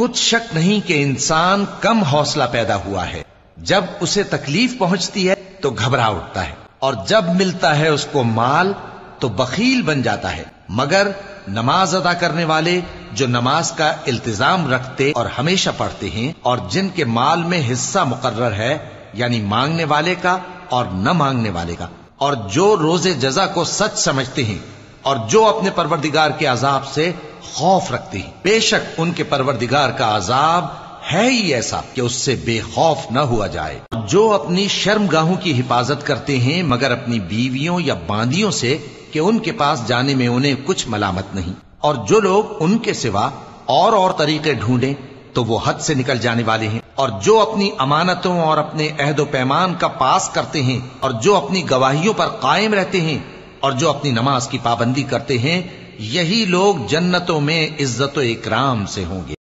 کچھ شک نہیں کہ انسان کم حوصلہ پیدا ہوا ہے، جب اسے تکلیف پہنچتی ہے تو گھبرا اٹھتا ہے، اور جب ملتا ہے اس کو مال تو بخیل بن جاتا ہے، مگر نماز ادا کرنے والے جو نماز کا التزام رکھتے اور ہمیشہ پڑھتے ہیں، اور جن کے مال میں حصہ مقرر ہے، یعنی مانگنے والے کا اور نہ مانگنے والے کا، اور جو روز جزا کو سچ سمجھتے ہیں، اور جو اپنے پروردگار کے عذاب سے خوف رکھتے ہیں، بے شک ان کے پروردگار کا عذاب ہے ہی ایسا کہ اس سے بے خوف نہ ہوا جائے۔ جو اپنی شرمگاہوں کی حفاظت کرتے ہیں مگر اپنی بیویوں یا باندیوں سے کہ ان کے پاس جانے میں انہیں کچھ ملامت نہیں، اور جو لوگ ان کے سوا اور طریقے ڈھونڈیں تو وہ حد سے نکل جانے والے ہیں، اور جو اپنی امانتوں اور اپنے عہد و پیمان کا پاس کرتے ہیں، اور جو اپنی گواہیوں پر قائم رہتے ہیں، اور جو اپنی نماز کی پابندی کرتے ہیں، یہی لوگ جنتوں میں عزت و اکرام سے ہوں گے۔